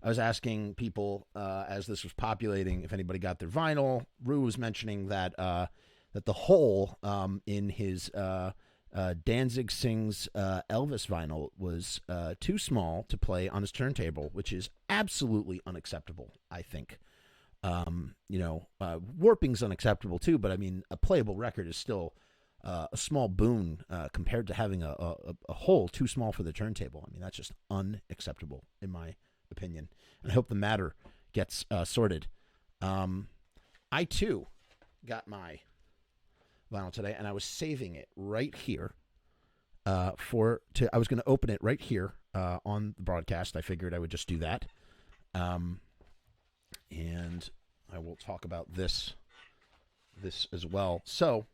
I was asking people as this was populating if anybody got their vinyl. Rue was mentioning that that the hole in his Danzig Sings Elvis vinyl was too small to play on his turntable, which is absolutely unacceptable, I think. Warping's unacceptable too, but I mean, a playable record is still a small boon compared to having a hole too small for the turntable. I mean, that's just unacceptable in my opinion. And I hope the matter gets sorted. I too got my vinyl today, and I was saving it right here I was going to open it right here on the broadcast. I figured I would just do that. And I will talk about this as well. So,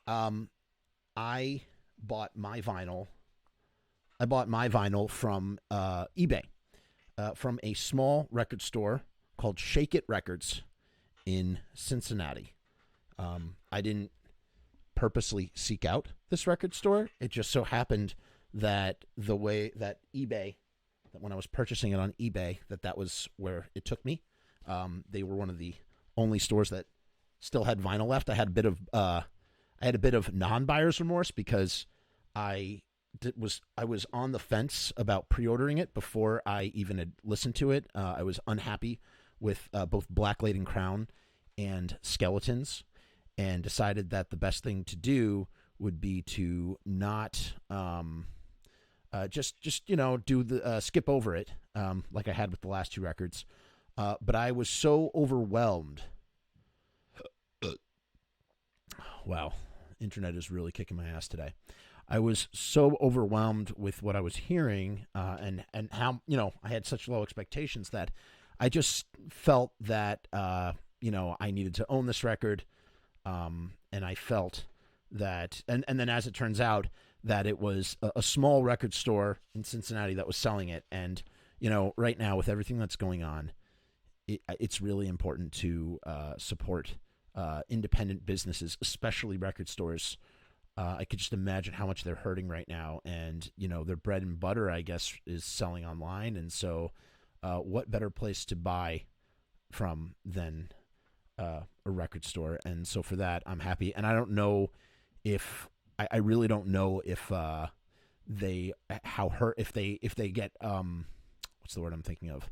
I bought my vinyl. I bought my vinyl from eBay, from a small record store called Shake It Records in Cincinnati. I didn't purposely seek out this record store. It just so happened that the way that eBay, that when I was purchasing it on eBay, that was where it took me. They were one of the only stores that still had vinyl left. I had a bit of non-buyer's remorse because I was on the fence about pre-ordering it before I even had listened to it. I was unhappy with both Black Laden Crown and Skeletons, and decided that the best thing to do would be to not just do the skip over it like I had with the last two records. But I was so overwhelmed. Wow, internet is really kicking my ass today. I was so overwhelmed with what I was hearing and how, I had such low expectations that I just felt that, I needed to own this record. And I felt that, and then as it turns out, that it was a small record store in Cincinnati that was selling it. And, right now with everything that's going on, it's really important to support independent businesses, especially record stores. I could just imagine how much they're hurting right now. And, their bread and butter, I guess, is selling online. And so what better place to buy from than a record store? And so for that, I'm happy. And I don't know if I really don't know if they get what's the word I'm thinking of?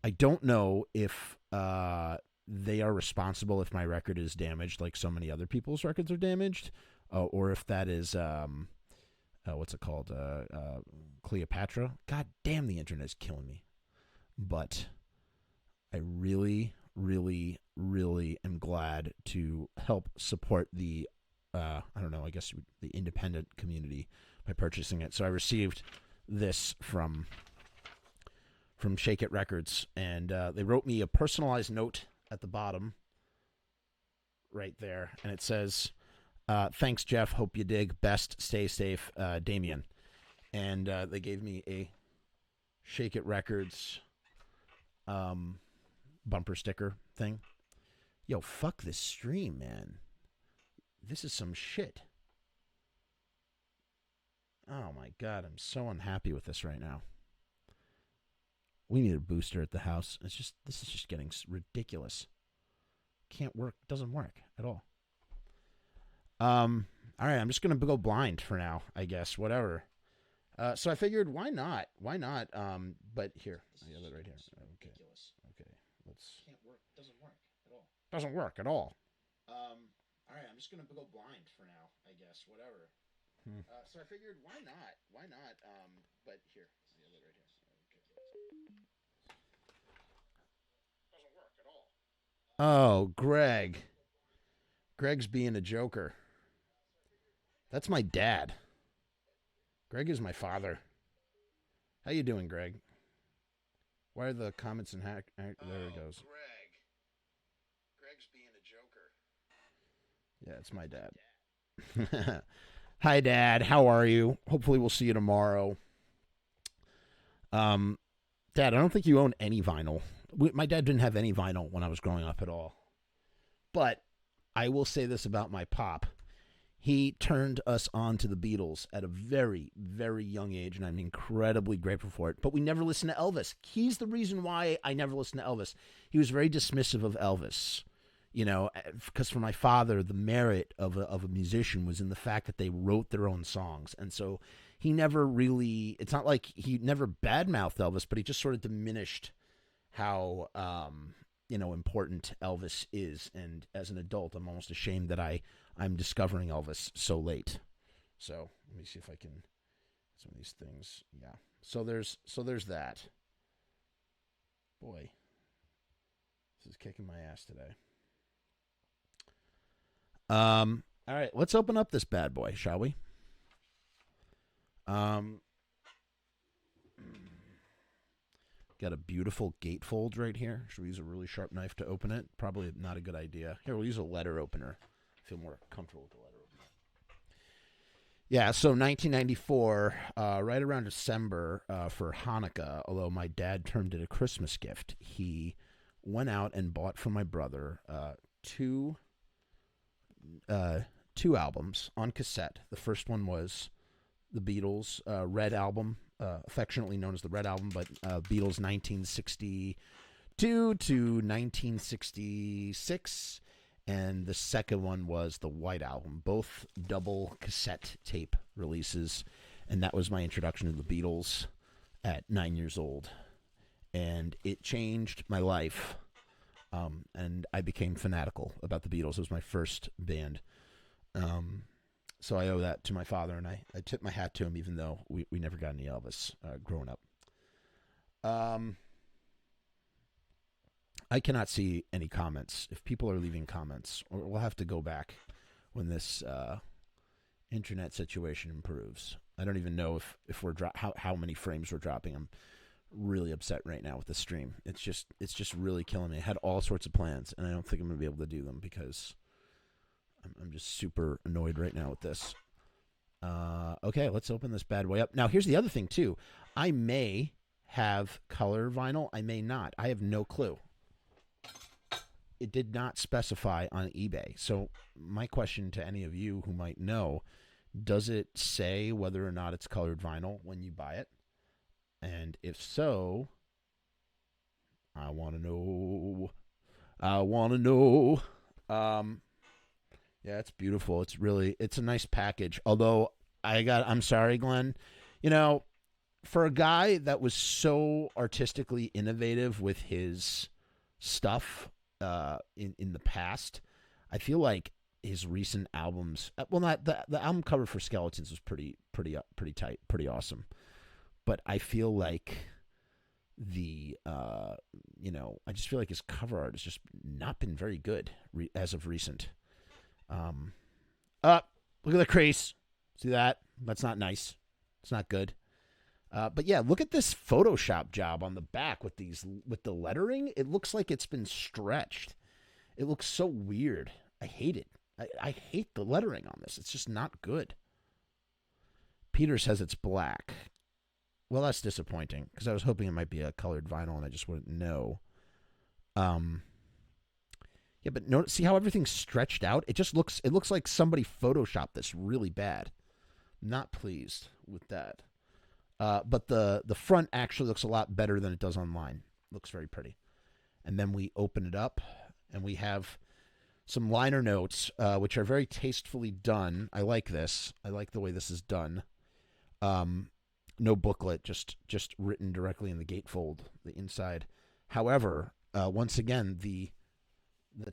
I don't know if they are responsible if my record is damaged, like so many other people's records are damaged, or if that is what's it called? Cleopatra. God damn, the internet is killing me. But I really, really, really am glad to help support the, the independent community by purchasing it. So I received this from Shake It Records, and they wrote me a personalized note at the bottom right there, and it says, thanks, Jeff. Hope you dig. Best. Stay safe, Damien. And they gave me a Shake It Records bumper sticker thing. Yo, fuck this stream, man. This is some shit. Oh my god, I'm so unhappy with this right now. We need a booster at the house. This is just getting ridiculous. Can't work. Doesn't work at all. All right, I'm just gonna go blind for now, I guess. Whatever. So I figured, why not? Why not? But here, I have it right here. Okay. Okay. Let's. Can't work. Doesn't work at all. Doesn't work at all. All right, I'm just gonna go blind for now, I guess. Whatever. So I figured, why not? Why not? But here, I have it right here. Okay. Doesn't work at all. Oh, Greg. Greg's being a joker. That's my dad. Greg is my father. How you doing, Greg? Why are the comments and there it goes. Greg. Greg's being a joker. Yeah, it's my dad. Hi, Dad. How are you? Hopefully we'll see you tomorrow. Dad, I don't think you own any vinyl. My dad didn't have any vinyl when I was growing up at all. But I will say this about my pop. He turned us on to the Beatles at a very, very young age, and I'm incredibly grateful for it. But we never listened to Elvis. He's the reason why I never listened to Elvis. He was very dismissive of Elvis, because for my father, the merit of a musician was in the fact that they wrote their own songs. And so he never really, it's not like he never badmouthed Elvis, but he just sort of diminished how, important Elvis is. And as an adult, I'm almost ashamed that I'm discovering Elvis so late. So let me see if I can some of these things. Yeah. So there's that. Boy, this is kicking my ass today. All right, let's open up this bad boy, shall we? Got a beautiful gatefold right here. Should we use a really sharp knife to open it? Probably not a good idea. Here, we'll use a letter opener. I feel more comfortable with the letter opener. Yeah, so 1994, right around December for Hanukkah, although my dad termed it a Christmas gift, he went out and bought for my brother two albums on cassette. The first one was the Beatles' Red Album, affectionately known as the Red Album, but Beatles 1962 to 1966, and the second one was the White Album, both double cassette tape releases, and that was my introduction to the Beatles at 9 years old, and it changed my life, and I became fanatical about the Beatles. It was my first band. So I owe that to my father, and I tip my hat to him, even though we never got any Elvis growing up. I cannot see any comments. If people are leaving comments, or we'll have to go back when this internet situation improves. I don't even know if we're how many frames we're dropping. I'm really upset right now with the stream. It's just really killing me. I had all sorts of plans, and I don't think I'm gonna be able to do them because I'm just super annoyed right now with this. Okay, let's open this bad boy up. Now, here's the other thing, too. I may have color vinyl. I may not. I have no clue. It did not specify on eBay. So my question to any of you who might know, does it say whether or not it's colored vinyl when you buy it? And if so, I want to know. Yeah, it's beautiful. It's a nice package. Although I'm sorry, Glenn. For a guy that was so artistically innovative with his stuff in the past, I feel like his recent albums. Well, not the album cover for Skeletons was pretty tight, pretty awesome. But I feel like I just feel like his cover art has just not been very good as of recent. Look at the crease. See that? That's not nice. It's not good. But yeah, look at this Photoshop job on the back with the lettering. It looks like it's been stretched. It looks so weird. I hate it. I hate the lettering on this. It's just not good. Peter says it's black. Well, that's disappointing because I was hoping it might be a colored vinyl and I just wouldn't know. Yeah, but see how everything's stretched out? It looks like somebody photoshopped this really bad. Not pleased with that. But the front actually looks a lot better than it does online. Looks very pretty. And then we open it up, and we have some liner notes, which are very tastefully done. I like this. I like the way this is done. No booklet, just written directly in the gatefold, the inside. However, once again, the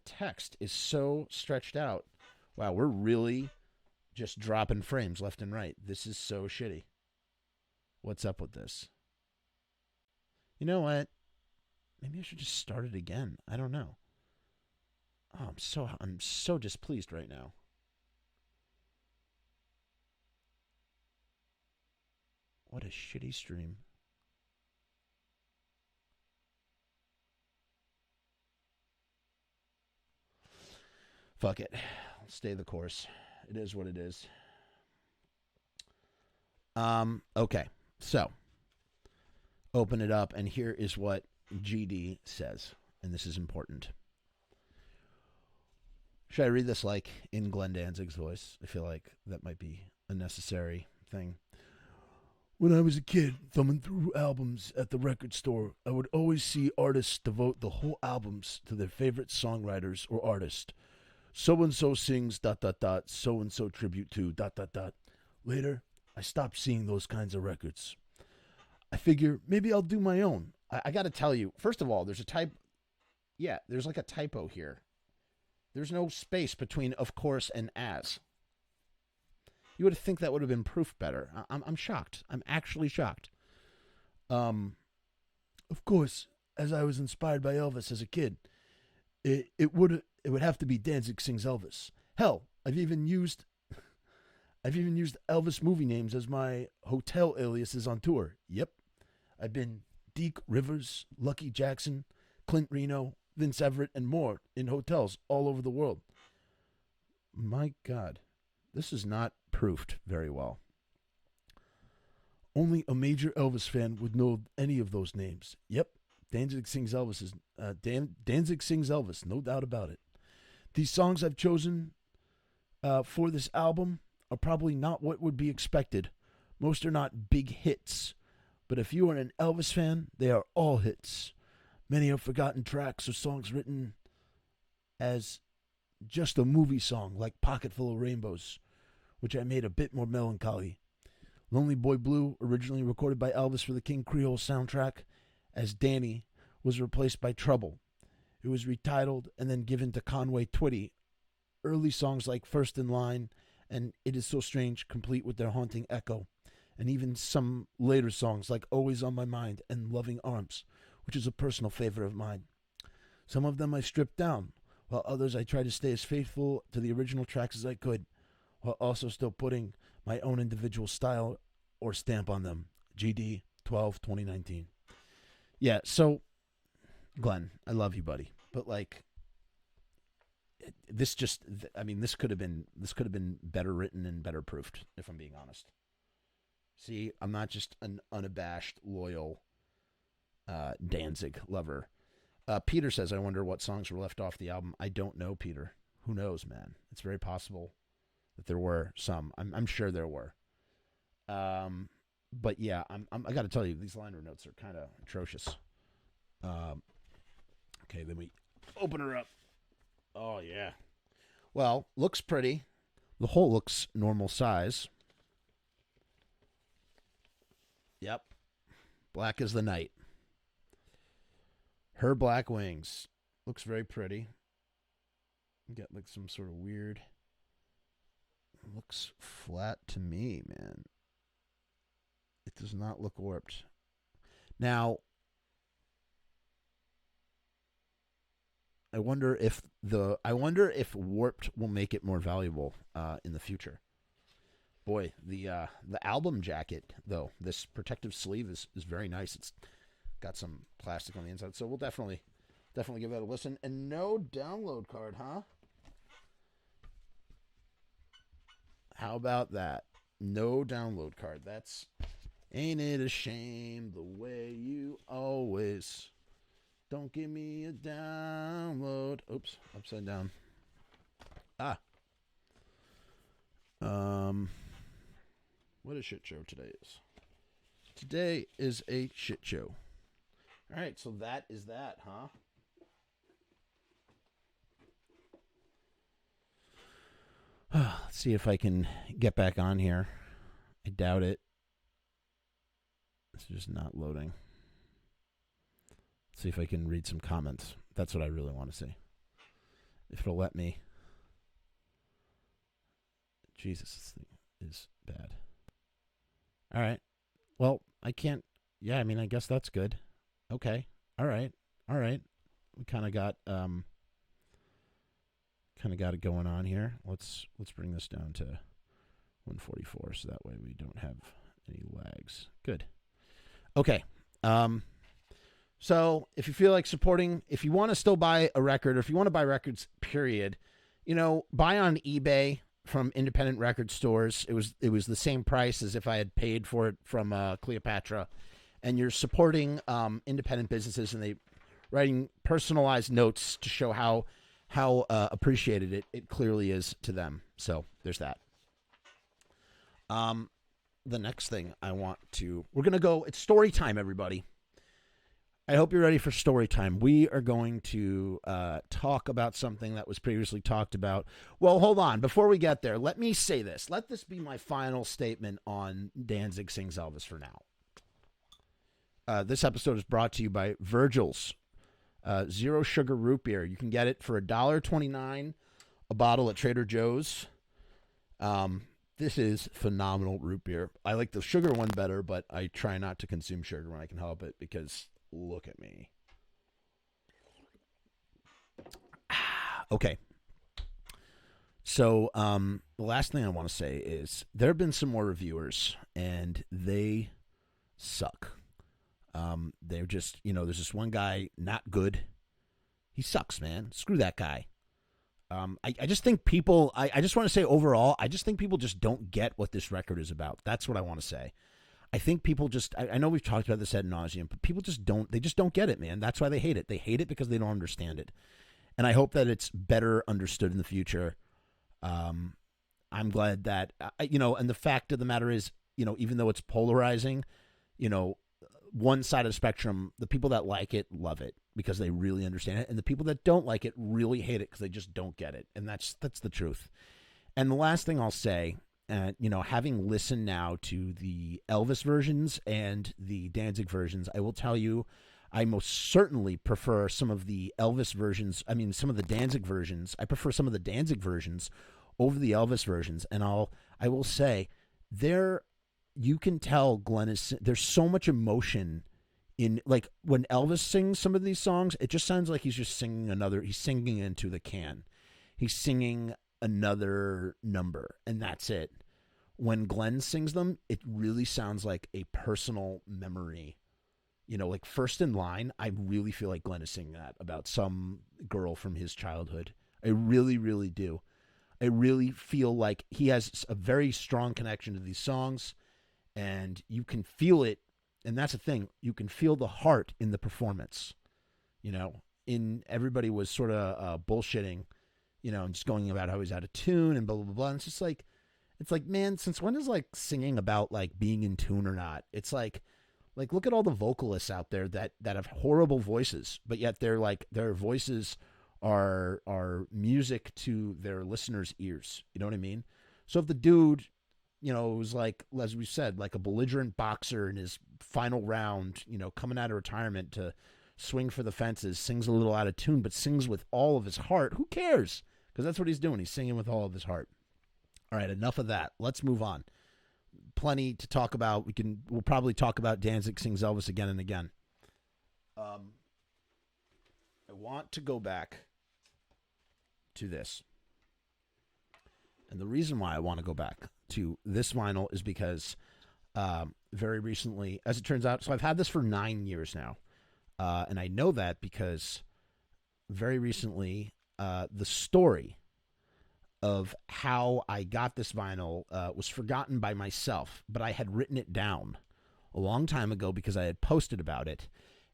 text is so stretched out. Wow, we're really just dropping frames left and right. This is so shitty. What's up with this? You know what? Maybe I should just start it again. I don't know. Oh, I'm so displeased right now. What a shitty stream. Fuck it. I'll stay the course. It is what it is. Okay. So, open it up, and here is what GD says, and this is important. Should I read this like in Glenn Danzig's voice? I feel like that might be a necessary thing. When I was a kid, thumbing through albums at the record store, I would always see artists devote the whole albums to their favorite songwriters or artist. So-and-so sings ... so-and-so tribute to ... Later, I stopped seeing those kinds of records. I figure maybe I'll do my own. I got to tell you, first of all, there's there's like a typo here. There's no space between of course and as. You would think that would have been proofed better. I'm shocked. I'm actually shocked. Of course, as I was inspired by Elvis as a kid, it would have to be Danzig Sings Elvis. Hell, I've even used Elvis movie names as my hotel aliases on tour. Yep. I've been Deke Rivers, Lucky Jackson, Clint Reno, Vince Everett, and more in hotels all over the world. My God, this is not proofed very well. Only a major Elvis fan would know any of those names. Yep, Danzig Sings Elvis Danzig Sings Elvis, no doubt about it. These songs I've chosen for this album are probably not what would be expected. Most are not big hits, but if you are an Elvis fan, they are all hits. Many are forgotten tracks or songs written as just a movie song like Pocket Full of Rainbows, which I made a bit more melancholy. Lonely Boy Blue, originally recorded by Elvis for the King Creole soundtrack as Danny, was replaced by Trouble. It was retitled and then given to Conway Twitty. Early songs like First in Line and It Is So Strange complete with their haunting echo, and even some later songs like Always on My Mind and Loving Arms, which is a personal favorite of mine. Some of them I stripped down, while others I tried to stay as faithful to the original tracks as I could, while also still putting my own individual style or stamp on them. GD 12/2019. Yeah, so Glenn, I love you, buddy, but like this could have been better written and better proofed, if I'm being honest. See, I'm not just an unabashed, loyal Danzig lover. Peter says, I wonder what songs were left off the album. I don't know, Peter. Who knows, man? It's very possible that there were some. I'm sure there were. But yeah, I got to tell you, these liner notes are kind of atrocious. Okay, then we open her up. Oh, yeah. Well, looks pretty. The hole looks normal size. Yep. Black as the night. Her black wings. Looks very pretty. Got like some sort of weird. Looks flat to me, man. It does not look warped. Now, I wonder if warped will make it more valuable in the future. Boy, the album jacket though, this protective sleeve is very nice. It's got some plastic on the inside, so we'll definitely give that a listen. And no download card, huh? How about that? No download card. That's ain't it a shame the way you always don't give me a download. Oops, upside down. What a shit show today is. Today is a shit show. All right, so that is that, huh? Let's see if I can get back on here. I doubt it. It's just not loading. Let's see if I can read some comments. That's what I really want to see. If it'll let me. Jesus, this thing is bad. All right. Well, I can't. Yeah, I mean, I guess that's good. Okay. All right. We kind of got it going on here. Let's bring this down to 144 so that way we don't have any lags. Good. Okay. So if you feel like supporting, if you want to still buy a record, or if you want to buy records, period, buy on eBay from independent record stores. It was the same price as if I had paid for it from Cleopatra, and you're supporting independent businesses, and they writing personalized notes to show how appreciated it clearly is to them. So there's that. The next thing we're going to go, it's story time, everybody. I hope you're ready for story time. We are going to talk about something that was previously talked about. Well, hold on. Before we get there, let me say this. Let this be my final statement on Danzig Sings Elvis for now. This episode is brought to you by Virgil's Zero Sugar Root Beer. You can get it for $1.29 a bottle at Trader Joe's. This is phenomenal root beer. I like the sugar one better, but I try not to consume sugar when I can help it because look at me. Okay. So the last thing I want to say is there have been some more reviewers, and they suck. They're just, there's this one guy, not good. He sucks, man. Screw that guy. I just think people, I just want to say overall, I just think people just don't get what this record is about. That's what I want to say. I think people just, I know we've talked about this ad nauseum, but people just don't get it, man. That's why they hate it. They hate it because they don't understand it. And I hope that it's better understood in the future. I'm glad that, and the fact of the matter is, even though it's polarizing, one side of the spectrum, the people that like it love it because they really understand it. And the people that don't like it really hate it because they just don't get it. And that's the truth. And the last thing I'll say, having listened now to the Elvis versions and the Danzig versions, I will tell you, I most certainly prefer some of the Elvis versions. I mean, some of the Danzig versions. I prefer some of the Danzig versions over the Elvis versions. And I will say, you can tell Glenn there's so much emotion in, like, when Elvis sings some of these songs, it just sounds like he's just singing he's singing into the can. He's singing another number, and that's it. When Glenn sings them, it really sounds like a personal memory. Like First in Line, I really feel like Glenn is singing that about some girl from his childhood. I really, really do. I really feel like he has a very strong connection to these songs, and you can feel it. And that's the thing. You can feel the heart in the performance. Everybody was sort of bullshitting, and just going about how he's out of tune and blah, blah, blah. And it's just like, man, since when is like singing about like being in tune or not? It's like look at all the vocalists out there that have horrible voices, but yet their voices are music to their listeners' ears. You know what I mean? So if the dude, was like, as we said, like a belligerent boxer in his final round, coming out of retirement to swing for the fences, sings a little out of tune, but sings with all of his heart, who cares? Because that's what he's doing. He's singing with all of his heart. All right, enough of that. Let's move on. Plenty to talk about. We'll probably talk about Danzig Sings Elvis again and again. I want to go back to this. And the reason why I want to go back to this vinyl is because very recently, as it turns out, so I've had this for 9 years now. And I know that because very recently, the story of how I got this vinyl was forgotten by myself, but I had written it down a long time ago because I had posted about it,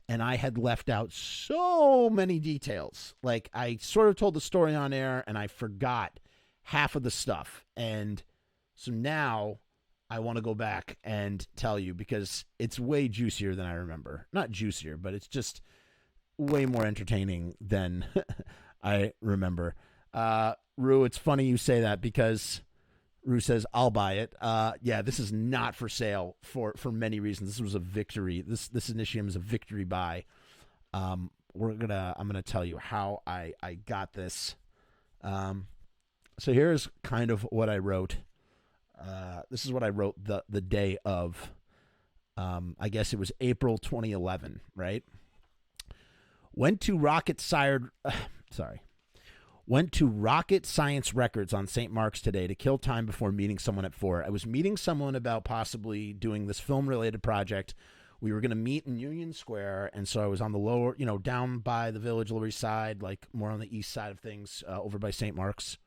and I had left out so many details. Like, I sort of told the story on air, and I forgot half of the stuff. And so now I want to go back and tell you because it's way juicier than I remember. Not juicier, but it's just way more entertaining than I remember. Rue, it's funny you say that because Rue says, I'll buy it. Yeah, this is not for sale for many reasons. This was a victory. This Initium is a victory buy. I'm gonna tell you how I got this. So here's kind of what I wrote. This is what I wrote the day of, I guess it was April 2011, right? Went to Rocket Science Records on St. Mark's today to kill time before meeting someone at 4. I was meeting someone about possibly doing this film-related project. We were going to meet in Union Square, and so I was on the lower, down by the Village, Lower East Side, like more on the east side of things, over by St. Mark's,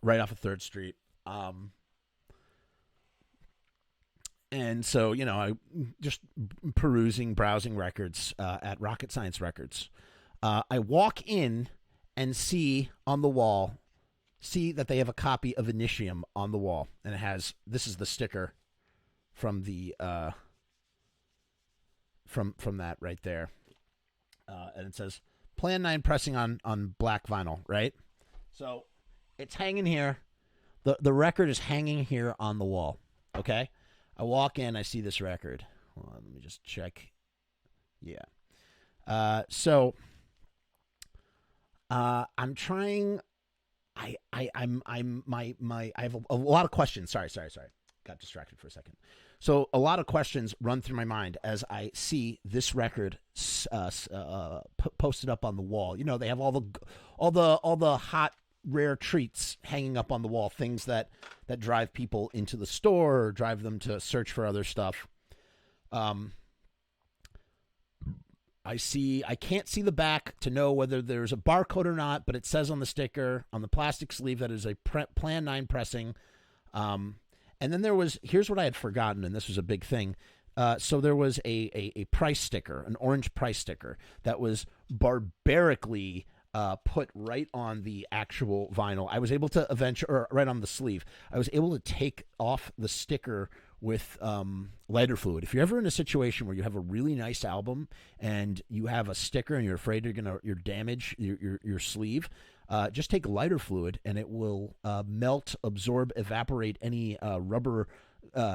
right off of 3rd Street. And so, I just browsing records at Rocket Science Records. I walk in and see on the wall, see that they have a copy of Initium on the wall, and it has, this is the sticker from the from that right there, and it says Plan 9 pressing on black vinyl, right? So it's hanging here. The record is hanging here on the wall. Okay, I walk in, I see this record. Hold on, let me just check. Yeah. So I'm trying. I have a lot of questions. Sorry. Got distracted for a second. So a lot of questions run through my mind as I see this record posted up on the wall. You know, they have all the hot, rare treats hanging up on the wall, things that drive people into the store or drive them to search for other stuff. I can't see the back to know whether there's a barcode or not, but it says on the sticker, on the plastic sleeve, that is a Plan 9 pressing. And then here's what I had forgotten, and this was a big thing. So there was a price sticker, an orange price sticker, that was barbarically put right on the actual vinyl. I was able to or right on the sleeve. I was able to take off the sticker with lighter fluid. If you're ever in a situation where you have a really nice album and you have a sticker and you're afraid you're damage your sleeve, just take lighter fluid and it will melt, absorb, evaporate any rubber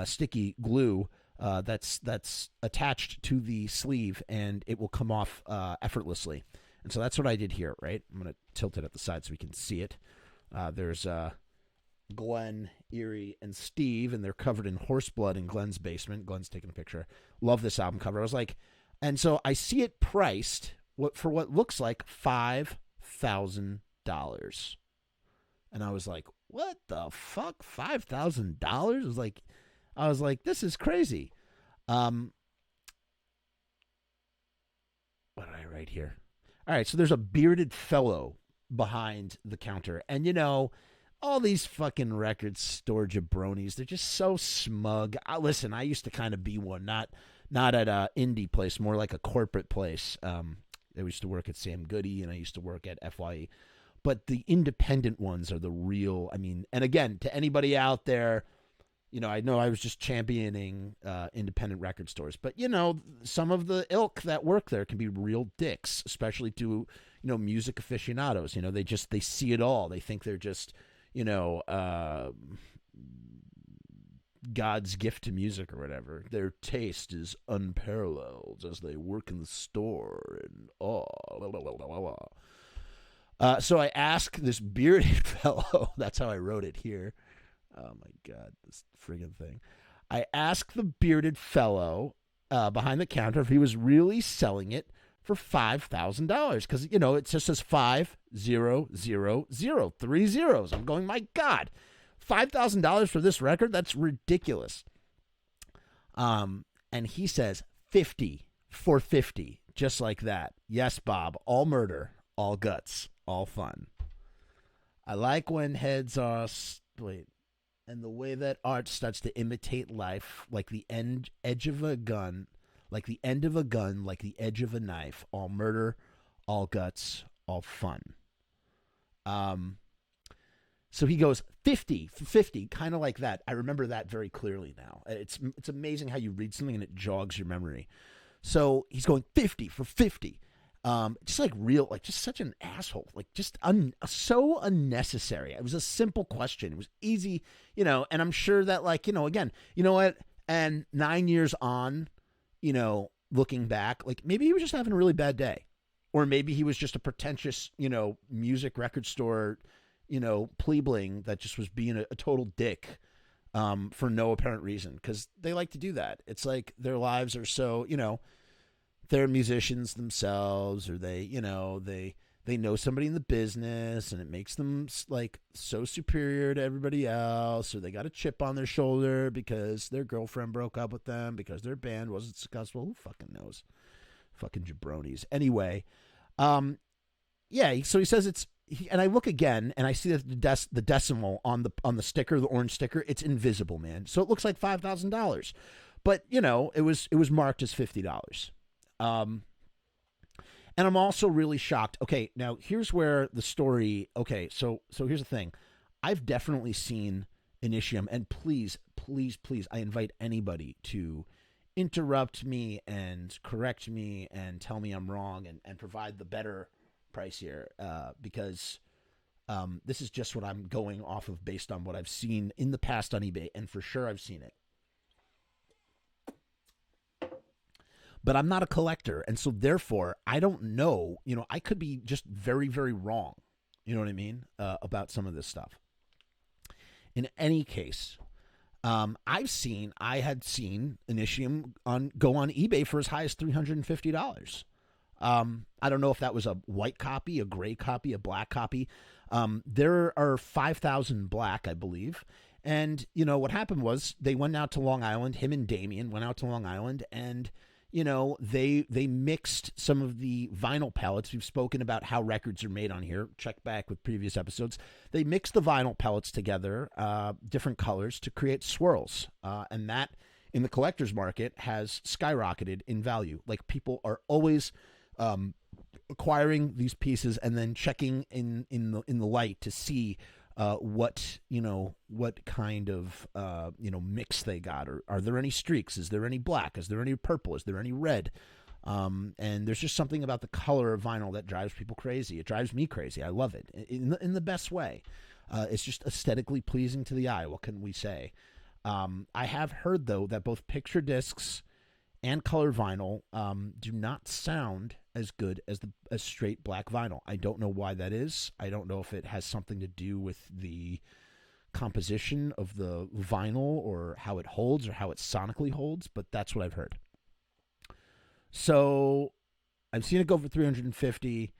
sticky glue that's attached to the sleeve, and it will come off effortlessly. And so that's what I did here, right? I'm going to tilt it at the side so we can see it. There's Glenn, Erie, and Steve, and they're covered in horse blood in Glenn's basement. Glenn's taking a picture. Love this album cover. I was like, and so I see it priced for what looks like $5,000. And I was like, what the fuck? $5,000? I was like, this is crazy. What did I write here? All right, so there's a bearded fellow behind the counter. And, you know, all these fucking record store jabronis, they're just so smug. Listen, I used to kind of be one, not at an indie place, more like a corporate place. I used to work at Sam Goody, and I used to work at FYE. But the independent ones are the real, I mean, and again, to anybody out there, you know I was just championing independent record stores. But, you know, some of the ilk that work there can be real dicks, especially to, you know, music aficionados. You know, they see it all. They think they're just, you know, God's gift to music or whatever. Their taste is unparalleled as they work in the store and so I asked this bearded fellow, that's how I wrote it here. Oh my God, this friggin' thing. I asked the bearded fellow behind the counter if he was really selling it for $5,000, because, you know, it just says 5000, 3 zeros. I'm going, my God, $5,000 for this record? That's ridiculous. And he says 50 for 50, just like that. Yes, Bob, all murder, all guts, all fun. I like when heads are and the way that art starts to imitate life, like the edge of a gun, like the end of a gun, like the edge of a knife. All murder, all guts, all fun. So he goes 50 for 50, kind of like that. I remember that very clearly now. It's amazing how you read something and it jogs your memory. So he's going 50 for 50. Just like real, like just such an asshole, like just so unnecessary. It was a simple question. It was easy, you know, and I'm sure that, like, you know, again, you know what? And 9 years on, you know, looking back, like maybe he was just having a really bad day, or maybe he was just a pretentious, you know, music record store, you know, plebeian that just was being a total dick, for no apparent reason. 'Cause they like to do that. It's like their lives are so, you know, they're musicians themselves, or they, you know, they know somebody in the business and it makes them like so superior to everybody else, or they got a chip on their shoulder because their girlfriend broke up with them because their band wasn't successful. Who fucking knows? Fucking jabronis. Anyway, yeah, so he says and I look again and I see that the decimal on the sticker, the orange sticker, it's invisible, man. So it looks like $5,000. But, you know, it was marked as $50. And I'm also really shocked. Okay, now here's where the story. Okay, so here's the thing. I've definitely seen Initium, and please, please, please, I invite anybody to interrupt me and correct me and tell me I'm wrong and provide the better price here, because this is just what I'm going off of based on what I've seen in the past on eBay, and for sure I've seen it. But I'm not a collector, and so therefore I don't know. I could be just very, very wrong. You know what I mean, about some of this stuff. In any case, I had seen Initium go on eBay for as high as $350. I don't know if that was a white copy, a gray copy, a black copy. There are 5,000 black, I believe. And, what happened was they went out to Long Island. Him and Damien went out to Long Island, and they mixed some of the vinyl pellets. We've spoken about how records are made on here. Check back with previous episodes. They mixed the vinyl pellets together, different colors, to create swirls. And that, in the collector's market, has skyrocketed in value. Like, people are always acquiring these pieces and then checking in the light to see what kind of mix they got. Or are there any streaks? Is there any black? Is there any purple? Is there any red? And there's just something about the color of vinyl that drives people crazy. It drives me crazy. I love it in the best way. It's just aesthetically pleasing to the eye. What can we say? I have heard, though, that both picture discs and color vinyl do not sound as good as straight black vinyl. I don't know why that is. I don't know if it has something to do with the composition of the vinyl or how it holds or how it sonically holds, but that's what I've heard. So I've seen it go for $350,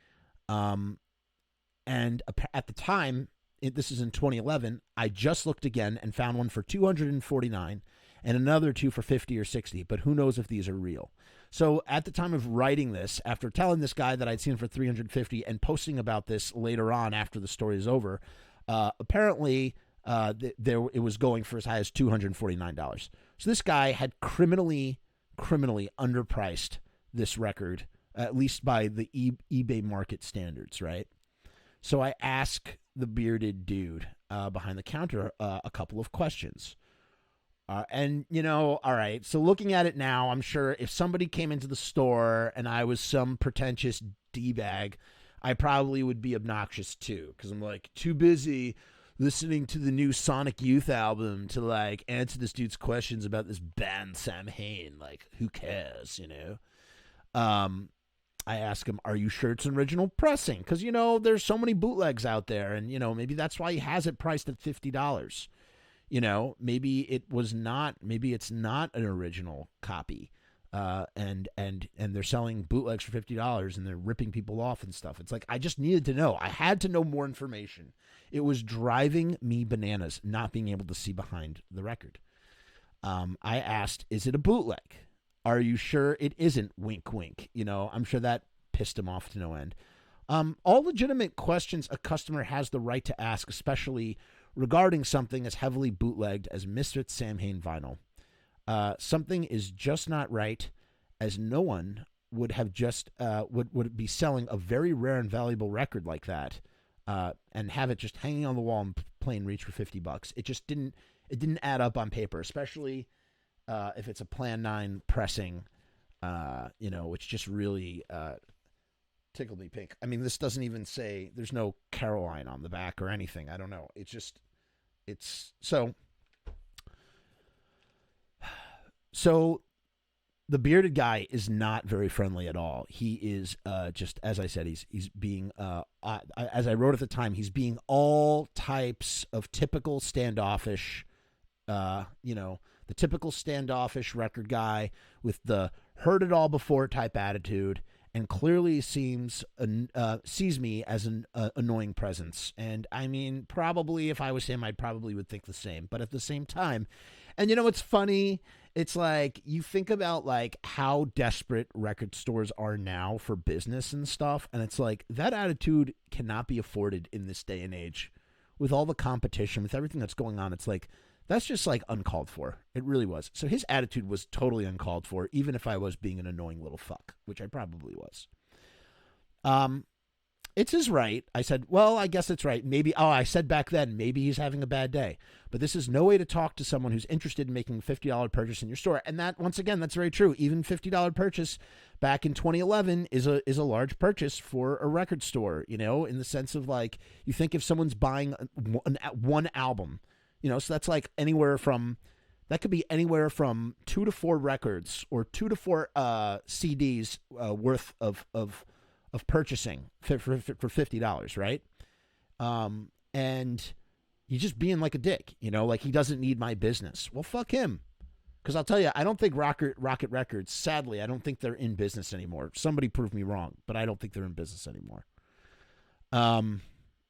and at the time, this is in 2011, I just looked again and found one for $249 and another two for $50 or $60, but who knows if these are real. So at the time of writing this, after telling this guy that I'd seen it for $350 and posting about this later on after the story is over, apparently it was going for as high as $249. So this guy had criminally underpriced this record, at least by the eBay market standards, right? So I asked the bearded dude behind the counter a couple of questions. And, all right, so looking at it now, I'm sure if somebody came into the store and I was some pretentious D-bag, I probably would be obnoxious too, because I'm like too busy listening to the new Sonic Youth album to like answer this dude's questions about this band Samhain. Like, who cares, I ask him, are you sure it's an original pressing? Because, there's so many bootlegs out there, and, maybe that's why he has it priced at $50. Maybe it's not an original copy, and they're selling bootlegs for $50 and they're ripping people off and stuff. It's like, I just needed to know. I had to know more information. It was driving me bananas not being able to see behind the record. I asked, is it a bootleg? Are you sure it isn't? Wink, wink. I'm sure that pissed him off to no end. All legitimate questions a customer has the right to ask, especially regarding something as heavily bootlegged as Misfits Samhain vinyl. Something is just not right, as no one would have just would be selling a very rare and valuable record like that and have it just hanging on the wall in plain reach for $50. It just didn't add up on paper, especially if it's a Plan 9 pressing, which just really tickled me pink. I mean, this doesn't even say, there's no Caroline on the back or anything. I don't know. It's so the bearded guy is not very friendly at all. He is just, as I said, he's being, as I wrote at the time, he's being all types of typical standoffish, the typical standoffish record guy with the heard it all before type attitude, and clearly sees me as an annoying presence. And I mean, probably if I was him, I probably would think the same. But at the same time, and it's funny, it's like you think about like how desperate record stores are now for business and stuff, and it's like that attitude cannot be afforded in this day and age with all the competition, with everything that's going on. It's like, that's just like uncalled for. It really was. So his attitude was totally uncalled for, even if I was being an annoying little fuck, which I probably was. Um, it's his right. I said, well, I guess it's right. Maybe, I said back then, maybe he's having a bad day. But this is no way to talk to someone who's interested in making a $50 purchase in your store. And that, once again, that's very true. Even $50 purchase back in 2011 is a large purchase for a record store, in the sense of like, you think if someone's buying one album, so that's like that could be anywhere from 2 to 4 records or 2 to 4 CDs worth of purchasing for $50, right? And he's just being like a dick, like he doesn't need my business. Well, fuck him. Because I'll tell you, I don't think Rocket Records, sadly, I don't think they're in business anymore. Somebody prove me wrong, but I don't think they're in business anymore.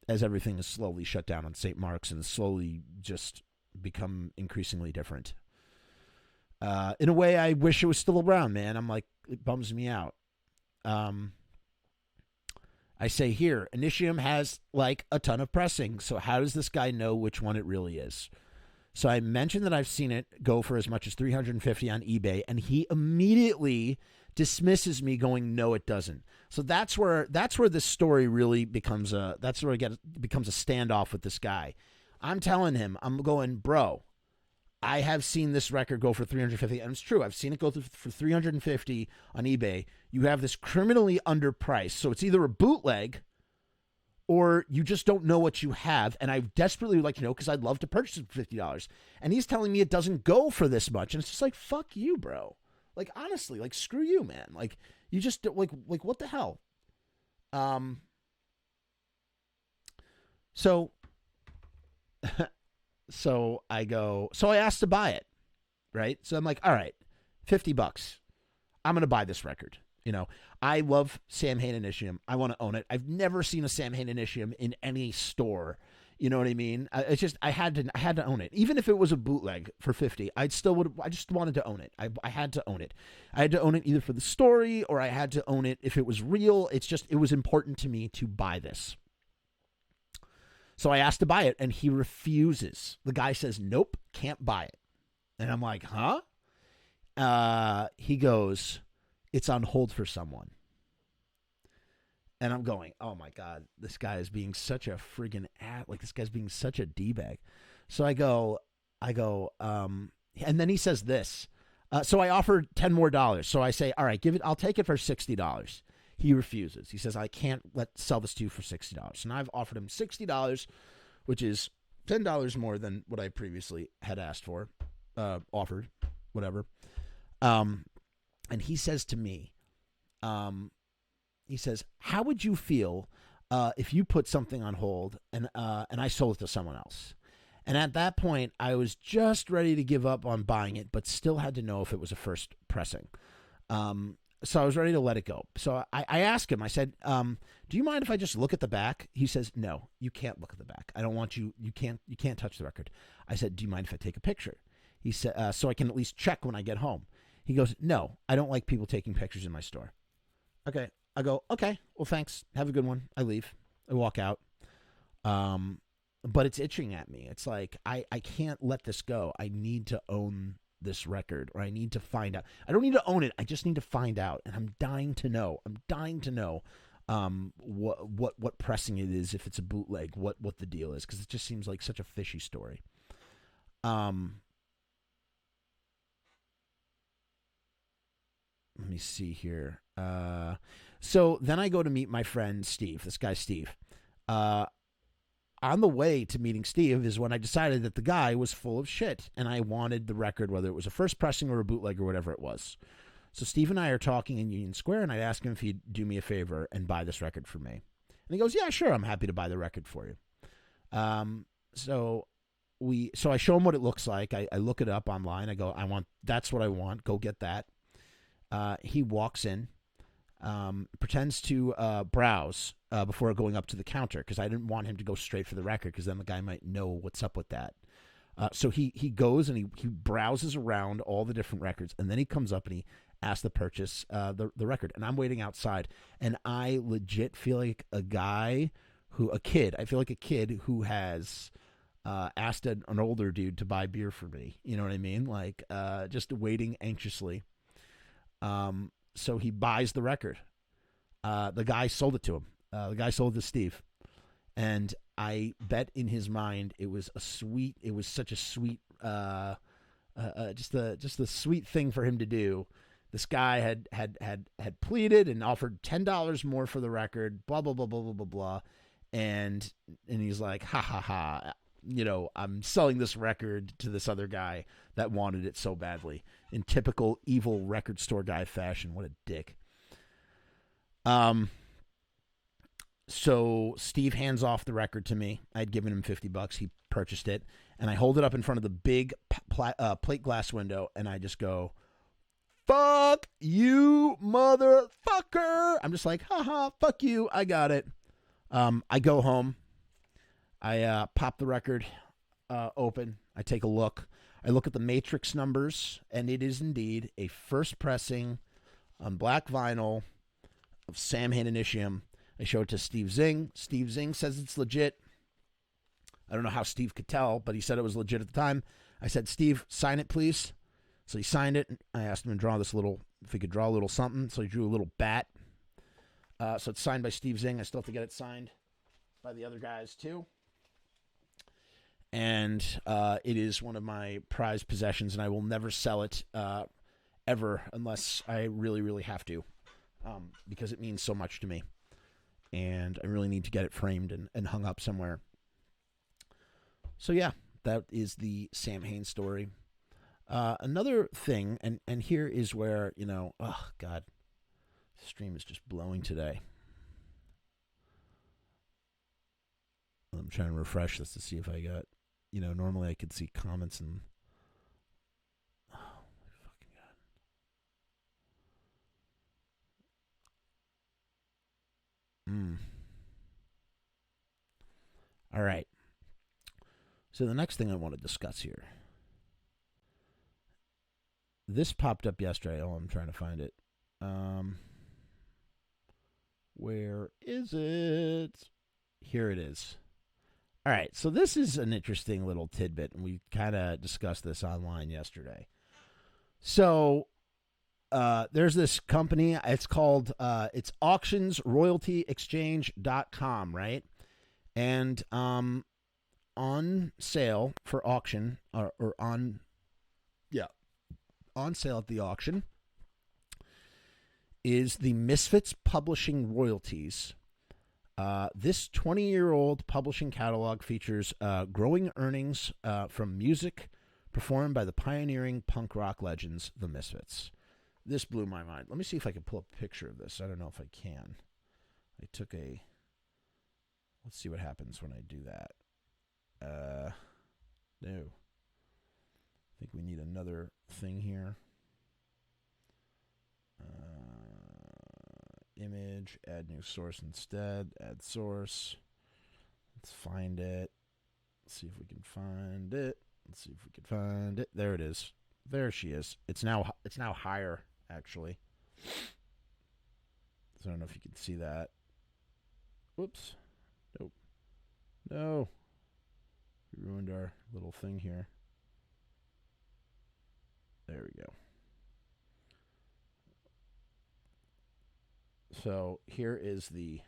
As everything is slowly shut down on St. Mark's and slowly just become increasingly different. In a way, I wish it was still around, man. I'm like, it bums me out. I say here, Initium has like a ton of pressing. So how does this guy know which one it really is? So I mentioned that I've seen it go for as much as $350 on eBay, and he immediately dismisses me, going, "No, it doesn't." So that's where this story really becomes a standoff with this guy. I'm telling him, I'm going, bro, I have seen this record go for $350, and it's true. I've seen it go for $350 on eBay. You have this criminally underpriced, so it's either a bootleg or you just don't know what you have, and I desperately would like to know because I'd love to purchase it for $50. And he's telling me it doesn't go for this much, and it's just like, fuck you, bro. Like, honestly, like, screw you, man. Like, you just, like what the hell? So I asked to buy it, right? So I'm like, all right, $50. I'm going to buy this record. I love Samhain Initium. I want to own it. I've never seen a Samhain Initium in any store. You know what I mean? It's just, I had to own it. Even if it was a bootleg for $50, I just wanted to own it. I had to own it. I had to own it either for the story or I had to own it if it was real. It was important to me to buy this. So I asked to buy it, and he refuses. The guy says, nope, can't buy it. And I'm like, huh? He goes, it's on hold for someone. And I'm going, oh my God, this guy is being such a friggin' this guy's being such a D-bag. So I go, and then he says this. So I offered $10 more. So I say, all right, I'll take it for $60. He refuses. He says, I can't sell this to you for $60. And I've offered him $60, which is $10 more than what I previously had asked for, offered, whatever. And he says to me, he says, how would you feel if you put something on hold and I sold it to someone else? And at that point, I was just ready to give up on buying it, but still had to know if it was a first pressing. So I was ready to let it go. So I asked him, I said, do you mind if I just look at the back? He says, no, you can't look at the back. I don't want you can't touch the record. I said, do you mind if I take a picture? He said, so I can at least check when I get home. He goes, no, I don't like people taking pictures in my store. Okay. I go, okay, well, thanks. Have a good one. I leave. I walk out. But it's itching at me. It's like, I can't let this go. I need to own this record, or I need to find out. I don't need to own it. I just need to find out. And I'm dying to know. What pressing it is, if it's a bootleg, what the deal is, because it just seems like such a fishy story. Let me see here. So then I go to meet my friend Steve, this guy Steve. On the way to meeting Steve is when I decided that the guy was full of shit, and I wanted the record, whether it was a first pressing or a bootleg or whatever it was. So Steve and I are talking in Union Square, and I asked him if he'd do me a favor and buy this record for me. And he goes, yeah, sure, I'm happy to buy the record for you. So I show him what it looks like. I look it up online. I go, that's what I want. Go get that. He walks in, pretends to browse before going up to the counter, because I didn't want him to go straight for the record, because then the guy might know what's up with that. So he goes and he browses around all the different records, and then he comes up and he asks to purchase the record. And I'm waiting outside, and I legit feel like a kid. I feel like a kid who has asked an older dude to buy beer for me. You know what I mean? Like, just waiting anxiously. So he buys the record. The guy sold it to him. The guy sold it to Steve, and I bet in his mind it was such a sweet, just a sweet thing for him to do. This guy had pleaded and offered $10 more for the record, blah blah blah blah blah blah blah, and he's like, ha ha ha, I'm selling this record to this other guy that wanted it so badly, in typical evil record store guy fashion. What a dick. So Steve hands off the record to me. I'd given him $50. He purchased it, and I hold it up in front of the big plate glass window, and I just go, "Fuck you, motherfucker!" I'm just like, haha, fuck you, I got it. I go home. I pop the record open. I take a look. I look at the matrix numbers, and it is indeed a first pressing on black vinyl of Samhain Initium. I show it to Steve Zing. Steve Zing says it's legit. I don't know how Steve could tell, but he said it was legit at the time. I said, "Steve, sign it, please." So he signed it. I asked him to draw if he could draw a little something. So he drew a little bat. So it's signed by Steve Zing. I still have to get it signed by the other guys, too. And it is one of my prized possessions, and I will never sell it ever unless I really, really have to, because it means so much to me. And I really need to get it framed and hung up somewhere. So, yeah, that is the Samhain story. Another thing, and here is where, oh, God, the stream is just blowing today. I'm trying to refresh this to see if I got, normally I could see comments and, oh, my fucking God. All right. So the next thing I want to discuss here. This popped up yesterday. Oh, I'm trying to find it. Where is it? Here it is. All right. So this is an interesting little tidbit, and we kind of discussed this online yesterday. So there's this company. It's called it's auctionsroyaltyexchange.com, right? And on sale for auction or on sale at the auction is the Misfits publishing royalties. This 20-year-old publishing catalog features growing earnings from music performed by the pioneering punk rock legends, the Misfits. This blew my mind. Let me see if I can pull up a picture of this. I don't know if I can. Let's see what happens when I do that. No. I think we need another thing here. Image, add new source instead, add source. Let's find it. Let's see if we can find it. There it is. There she is. It's now higher, actually. So I don't know if you can see that. Whoops. Nope. No. We ruined our little thing here. There we go. So here is the.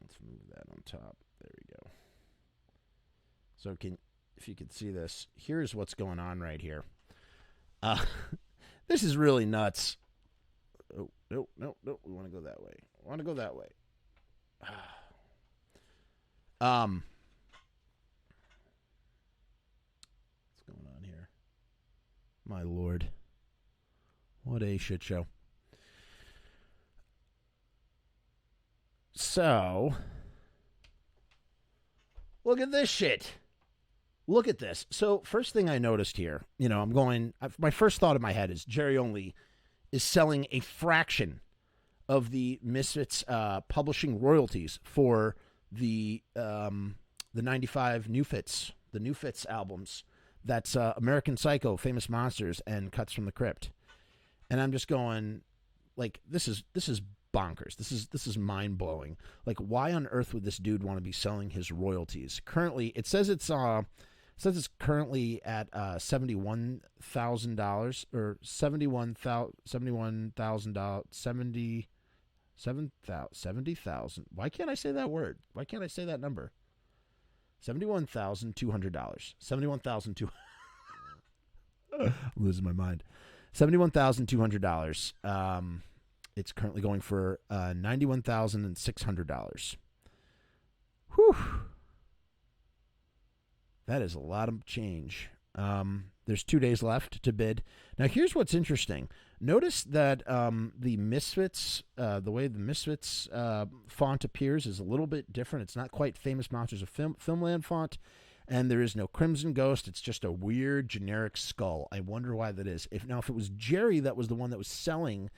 Let's move that on top. There we go. So if you can see this, here's what's going on right here. This is really nuts. Oh, no. We want to go that way. What's going on here? My Lord. What a shit show. So, look at this shit. Look at this. So, first thing I noticed here, my first thought in my head is Jerry Only is selling a fraction of the Misfits publishing royalties for the 95 New Fits, the New Fits albums. That's American Psycho, Famous Monsters, and Cuts from the Crypt. And I'm just going, like, this is bonkers. This is mind blowing. Like, why on earth would this dude want to be selling his royalties? Currently, it says it's says it's currently at $71,000 or $71,000, 70,000. Why can't I say that word? Why can't I say that number? $71,200. 71,200. I'm losing my mind. $71,200. It's currently going for $91,600. Whew. That is a lot of change. There's 2 days left to bid. Now, here's what's interesting. Notice that the Misfits, the way the Misfits font appears is a little bit different. It's not quite Famous Monsters of Filmland font, and there is no Crimson Ghost. It's just a weird generic skull. I wonder why that is. If it was Jerry that was the one that was selling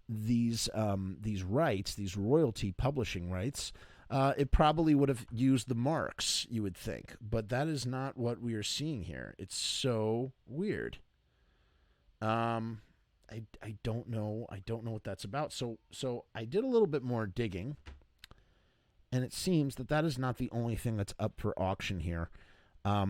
these rights, these royalty publishing rights, it probably would have used the marks, you would think. But that is not what we are seeing here. It's so weird. I don't know. I don't know what that's about. So I did a little bit more digging, and it seems that is not the only thing that's up for auction here.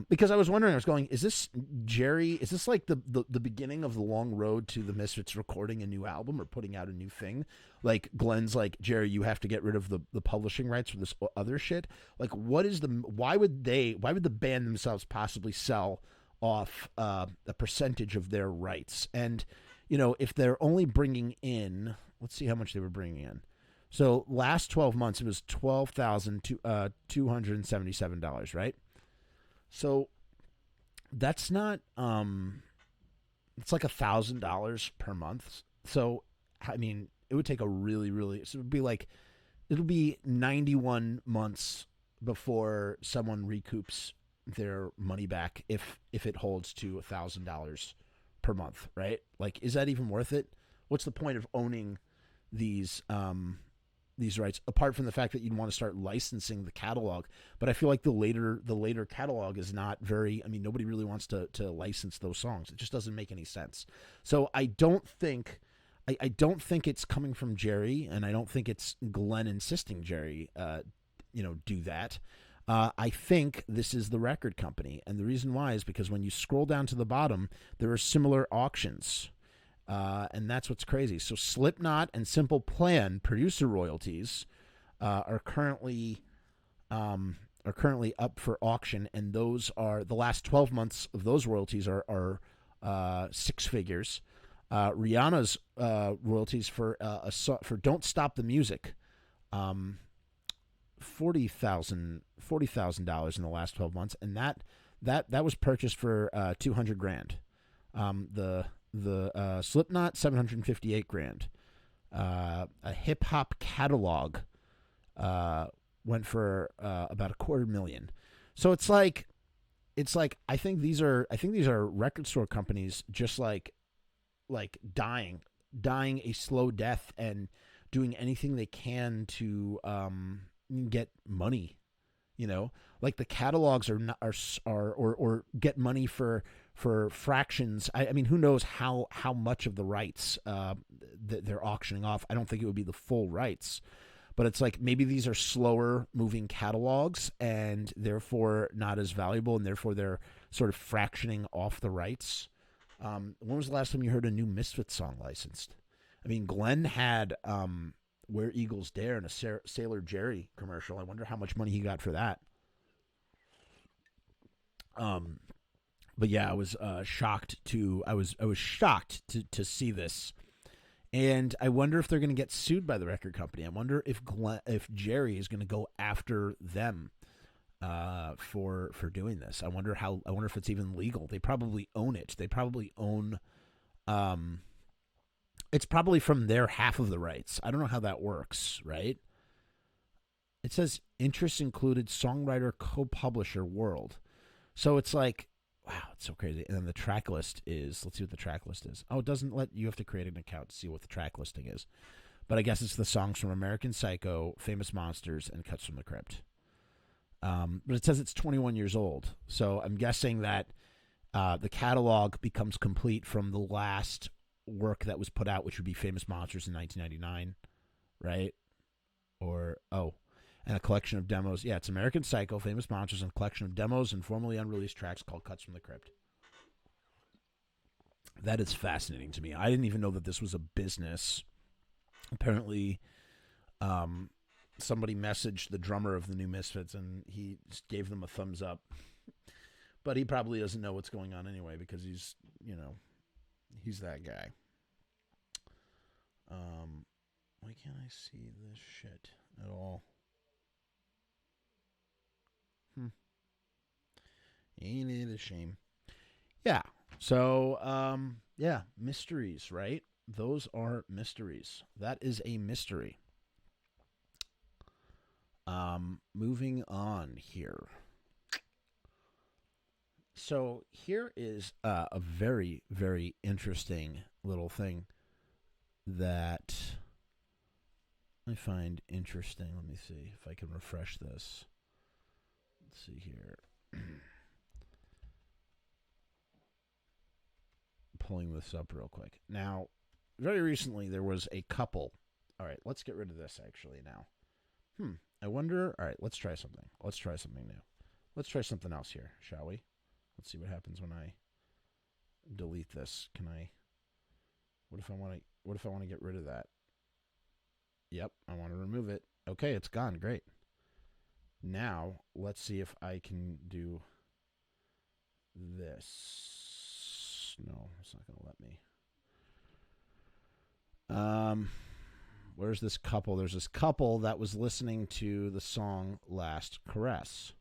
Because I was wondering, is this Jerry? Is this like the beginning of the long road to the Misfits recording a new album or putting out a new thing? Like Glenn's like, Jerry, you have to get rid of the publishing rights for this other shit. Like, why would the band themselves possibly sell off a percentage of their rights? And, if they're only bringing in, let's see how much they were bringing in. So last 12 months, it was $12,277, right? So that's not, it's like $1,000 per month. So, I mean, it would take a really, so it'll be 91 months before someone recoups their money back if it holds to $1,000 per month, right? Like, is that even worth it? What's the point of owning these rights, apart from the fact that you'd want to start licensing the catalog? But I feel like the later catalog is not very, nobody really wants to license those songs. It just doesn't make any sense. So I don't think it's coming from Jerry, and I don't think it's Glenn insisting Jerry do that. I think this is the record company, and the reason why is because when you scroll down to the bottom, there are similar auctions. And that's what's crazy. So Slipknot and Simple Plan producer royalties are currently up for auction, and those are the last 12 months of those royalties are six figures. Rihanna's royalties for "Don't Stop the Music," $40,000 in the last 12 months, and that was purchased for $200,000. The Slipknot, $758,000. A hip hop catalog went for about $250,000. So it's like I think these are record store companies just like dying a slow death and doing anything they can to get money. Like the catalogs or get money for fractions. I mean, who knows how much of the rights that they're auctioning off. I don't think it would be the full rights, but it's like maybe these are slower moving catalogs and therefore not as valuable, and therefore they're sort of fractioning off the rights. When was the last time you heard a new Misfits song licensed? I mean, Glenn had Where Eagles Dare in a Sailor Jerry commercial. I wonder how much money he got for that. But yeah, I was shocked to see this, and I wonder if they're going to get sued by the record company. I wonder if Jerry is going to go after them for doing this. I wonder if it's even legal. They probably own it. They probably own. It's probably from their half of the rights. I don't know how that works, right? It says interests included songwriter, co-publisher, world. So it's like, wow, it's so crazy. And then the track list is, let's see what the track list is. Oh, it doesn't you have to create an account to see what the track listing is. But I guess it's the songs from American Psycho, Famous Monsters, and Cuts from the Crypt. But it says it's 21 years old. So I'm guessing that the catalog becomes complete from the last work that was put out, which would be Famous Monsters in 1999, right? and a collection of demos. Yeah, it's American Psycho, Famous Monsters, and a collection of demos and formerly unreleased tracks called Cuts from the Crypt. That is fascinating to me. I didn't even know that this was a business. Apparently, somebody messaged the drummer of the new Misfits, and he just gave them a thumbs up. But he probably doesn't know what's going on anyway, because he's that guy. Why can't I see this shit at all? Ain't it a shame? Yeah. So, yeah, mysteries, right? Those are mysteries. That is a mystery. Moving on here. So here is a very, very interesting little thing that I find interesting. Let me see if I can refresh this. Let's see here. Pulling this up real quick. Now, very recently there was a couple. All right, let's get rid of this actually now. I wonder. All right, let's try something. Let's try something new. Let's try something else here, shall we? Let's see what happens when I delete this. Can I? What if I want to get rid of that? Yep, I want to remove it. Okay, it's gone. Great. Now, let's see if I can do this. No, it's not going to let me. Where's this couple? There's this couple that was listening to the song Last Caress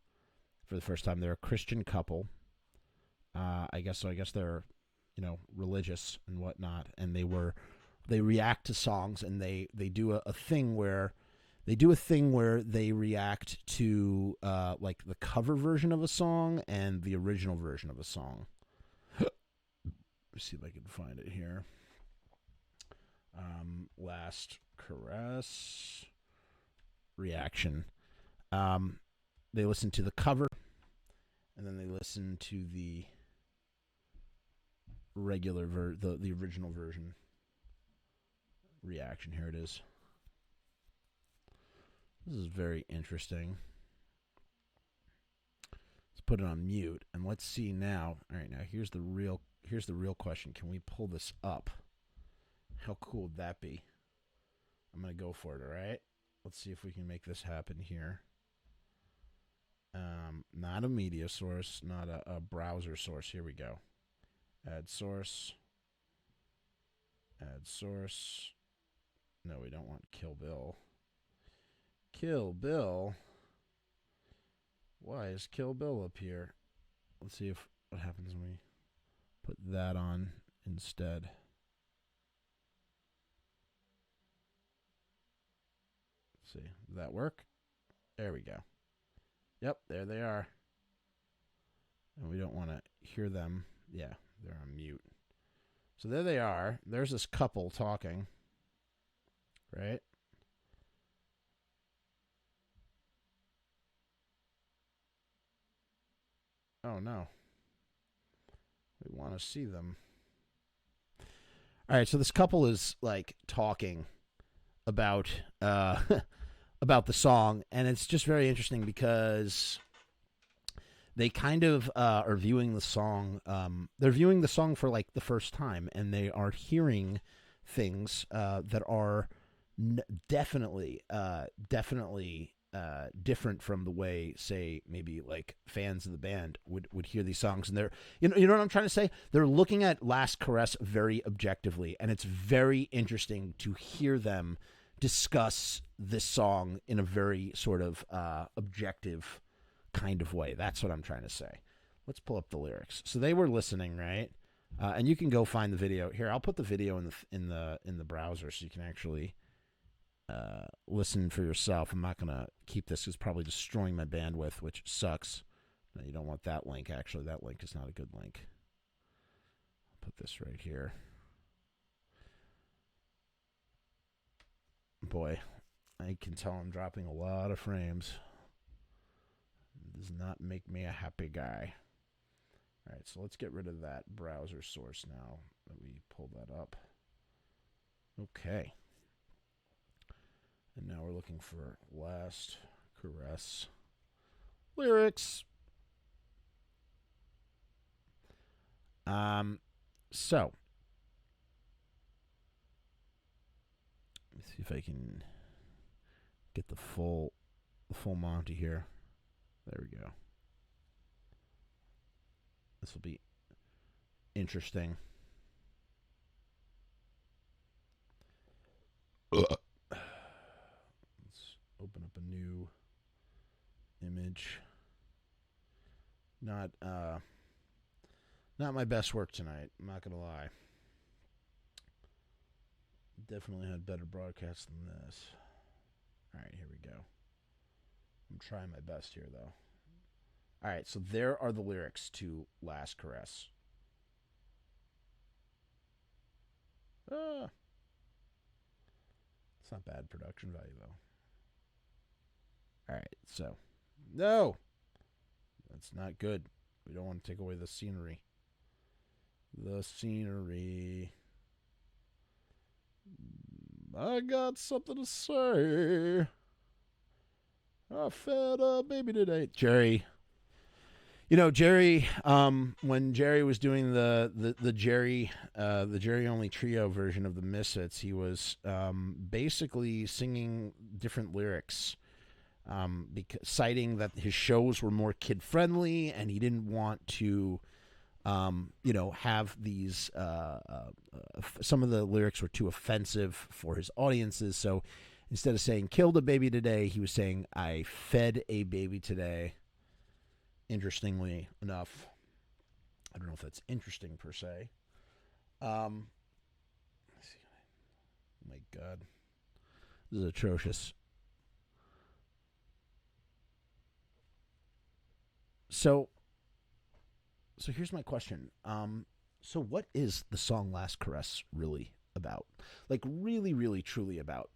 for the first time. They're a Christian couple. I guess they're, religious and whatnot, and they react to songs, and they do a thing where they react to like the cover version of a song and the original version of a song. Let's see if I can find it here. Last Caress reaction. They listen to the cover, and then they listen to the regular the original version reaction. Here it is. This is very interesting. Let's put it on mute, and let's see now. All right, now here's the real question. Can we pull this up? How cool would that be? I'm going to go for it, all right? Let's see if we can make this happen here. Not a media source, not a browser source. Here we go. Add source. Add source. No, we don't want Kill Bill. Kill Bill? Why is Kill Bill up here? Let's see what happens when we put that on instead. See, does that work? There we go. Yep, there they are. And we don't want to hear them. Yeah, they're on mute. So there they are. There's this couple talking. Right? Oh, no. We want to see them. All right, so this couple is, like, talking about about the song, and it's just very interesting because they kind of are viewing the song. They're viewing the song for like the first time, and they are hearing things that are definitely different from the way, say, maybe like fans of the band would hear these songs. And they're, you know what I'm trying to say? They're looking at Last Caress very objectively, and it's very interesting to hear them discuss this song in a very sort of objective kind of way. That's what I'm trying to say. Let's pull up the lyrics. So they were listening, right? And you can go find the video here. I'll put the video in the browser so you can actually listen for yourself. I'm not gonna keep this. It's probably destroying my bandwidth, which sucks. No, you don't want that link. Actually, that link is not a good link. I'll put this right here. Boy, I can tell I'm dropping a lot of frames. It does not make me a happy guy. All right, so let's get rid of that browser source now that we pulled that up. Okay. And now we're looking for Last Caress lyrics. So let's see if I can get the full Monty here. There we go. This will be interesting. Let's open up a new image. Not my best work tonight. I'm not gonna lie. Definitely had better broadcasts than this. All right, here we go. I'm trying my best here, though. All right, so there are the lyrics to Last Caress. It's not bad production value, though. All right, so. No! That's not good. We don't want to take away the scenery. The scenery. I got something to say. I fed a baby today. Jerry. You know, Jerry, when Jerry was doing the Jerry only trio version of the Misfits, he was basically singing different lyrics, citing that his shows were more kid friendly, and he didn't want to, have these. Some of the lyrics were too offensive for his audiences, so instead of saying "killed a baby today," he was saying "I fed a baby today." Interestingly enough, I don't know if that's interesting per se. Let's see. Oh my God, this is atrocious. So here's my question. So what is the song "Last Caress" really about? Like, really, really, truly about?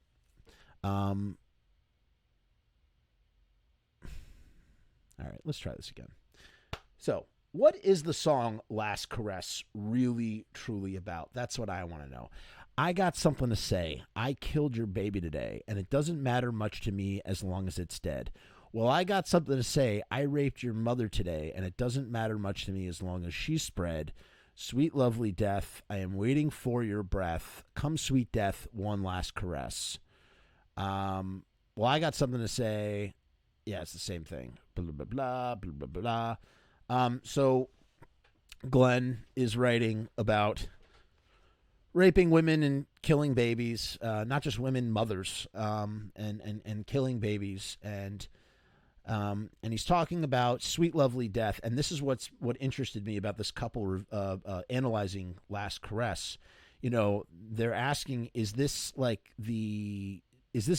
All right, let's try this again. So, what is the song Last Caress really, truly about? That's what I want to know. I got something to say. I killed your baby today, and it doesn't matter much to me as long as it's dead. Well, I got something to say. I raped your mother today, and it doesn't matter much to me as long as she's spread. Sweet, lovely death, I am waiting for your breath. Come, sweet death, one last caress. Well, I got something to say. Yeah, it's the same thing. Blah, blah, blah, blah, blah, blah. So Glenn is writing about raping women and killing babies, not just women, mothers, and killing babies. And he's talking about sweet, lovely death. And this is what interested me about this couple analyzing Last Caress. You know, they're asking, is this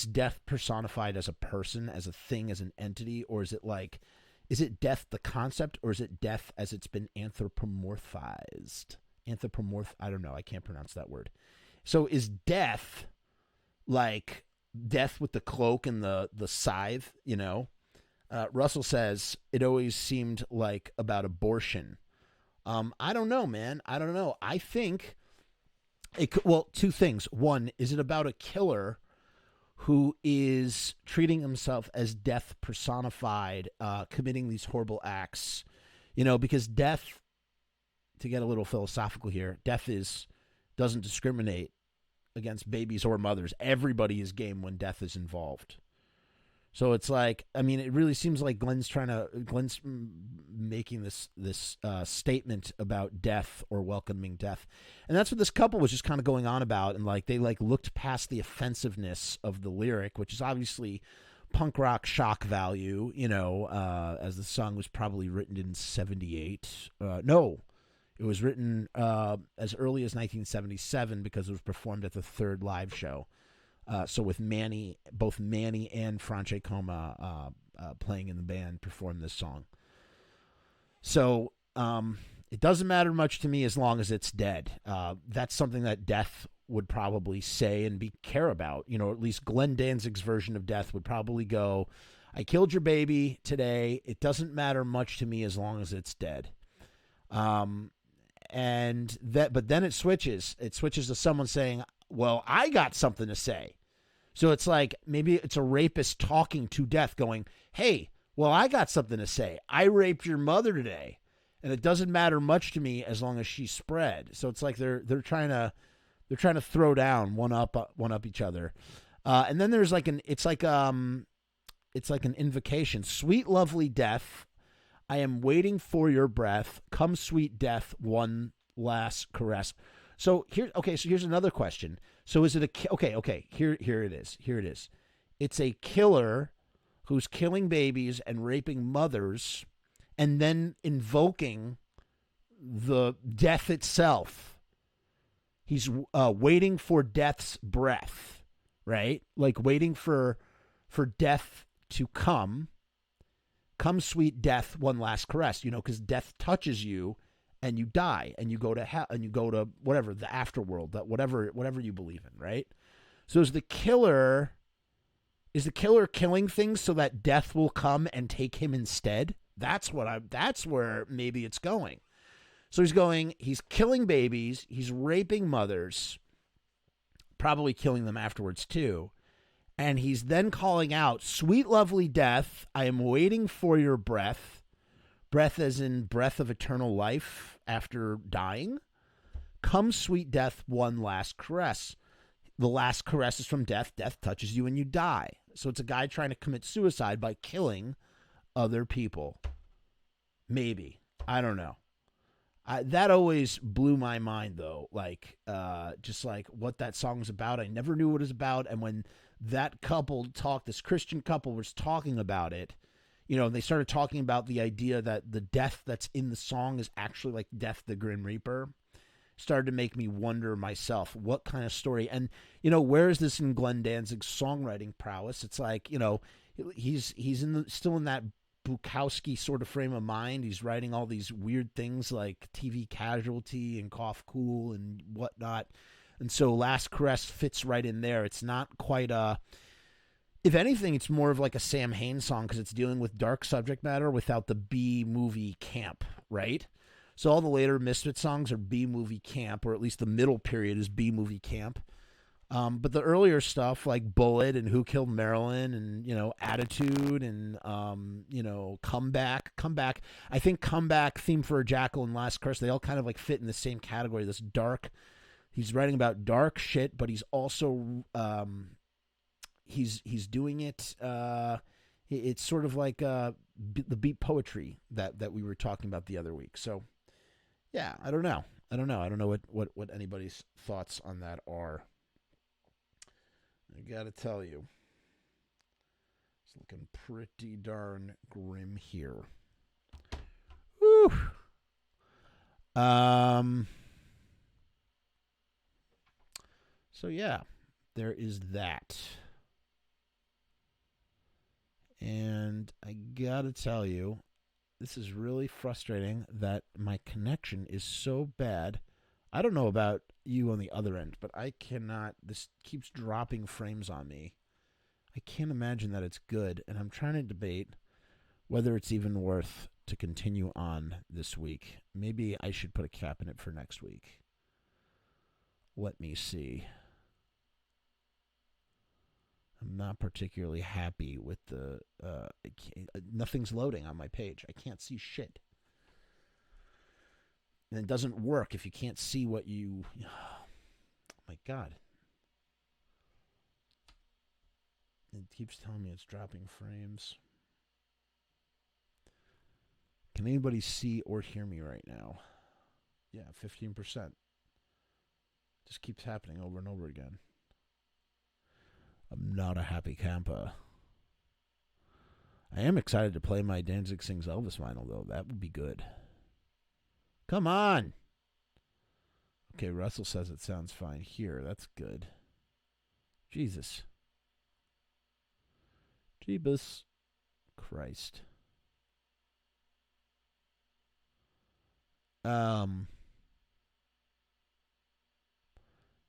death personified as a person, as a thing, as an entity, or is it death the concept, or is it death as it's been anthropomorphized? I don't know. I can't pronounce that word. So is death like death with the cloak and the scythe, you know? Russell says, it always seemed like about abortion. I don't know, man. I don't know. I think two things. One, is it about a killer who is treating himself as death personified, committing these horrible acts? You know, because death, to get a little philosophical here, death doesn't discriminate against babies or mothers. Everybody is game when death is involved. So it's like, I mean, it really seems like Glenn's making this statement about death or welcoming death. And that's what this couple was just kind of going on about. And they looked past the offensiveness of the lyric, which is obviously punk rock shock value, you know, as the song was probably written in 78. No, it was written as early as 1977 because it was performed at the Third live show. So with both Manny and Franche Coma playing in the band, performed this song. So it doesn't matter much to me as long as it's dead. That's something that death would probably say and care about. You know, at least Glenn Danzig's version of death would probably go, I killed your baby today. It doesn't matter much to me as long as it's dead. But then it switches. It switches to someone saying, well, I got something to say. So it's like maybe it's a rapist talking to death going, hey, well, I got something to say. I raped your mother today, and it doesn't matter much to me as long as she's spread. So it's like they're trying to throw down one up each other. And then there's like it's like an invocation. Sweet lovely death, I am waiting for your breath. Come sweet death, one last caress. So here's another question. So is it here it is. It's a killer who's killing babies and raping mothers and then invoking the death itself. He's waiting for death's breath, right? Like waiting for death to come. Come sweet death, one last caress, because death touches you and you die and you go to hell and you go to whatever, the afterworld, that whatever you believe in, right? So is the killer killing things so that death will come and take him instead? That's where maybe it's going. So he's killing babies, he's raping mothers, probably killing them afterwards too. And he's then calling out, sweet lovely death, I am waiting for your breath. Breath as in breath of eternal life after dying. Come sweet death, one last caress. The last caress is from death. Death touches you and you die. So it's a guy trying to commit suicide by killing other people. Maybe. I don't know. That always blew my mind, though. Like, just like what that song's about. I never knew what it was about. And when that couple this Christian couple was talking about it, they started talking about the idea that the death that's in the song is actually like Death the Grim Reaper. Started to make me wonder myself, what kind of story? And, where is this in Glenn Danzig's songwriting prowess? It's like, he's still in that Bukowski sort of frame of mind. He's writing all these weird things like TV Casualty and Cough Cool and whatnot. And so Last Caress fits right in there. It's not quite if anything, it's more of like a Samhain song because it's dealing with dark subject matter without the B-movie camp, right? So all the later Misfits songs are B-movie camp, or at least the middle period is B-movie camp. But the earlier stuff like Bullet and Who Killed Marilyn and, Attitude and, Comeback. I think Comeback, Theme for a Jackal, and Last Curse, they all kind of like fit in the same category, this dark. He's writing about dark shit, but he's also he's doing it. It's sort of like the beat poetry that we were talking about the other week. So, yeah, I don't know. I don't know what anybody's thoughts on that are. I gotta tell you, it's looking pretty darn grim here. Whew. So yeah, there is that. And I gotta tell you, this is really frustrating that my connection is so bad. I don't know about you on the other end, but I cannot. This keeps dropping frames on me. I can't imagine that it's good, and I'm trying to debate whether it's even worth to continue on this week. Maybe I should put a cap in it for next week. Let me see. I'm not particularly happy with the... nothing's loading on my page. I can't see shit. And it doesn't work if you can't see what you... Oh, my God. It keeps telling me it's dropping frames. Can anybody see or hear me right now? Yeah, 15%. Just keeps happening over and over again. I'm not a happy camper. I am excited to play my Danzig Sings Elvis vinyl, though. That would be good. Come on! Okay, Russell says it sounds fine here. That's good. Jesus. Jeebus Christ. Yeah,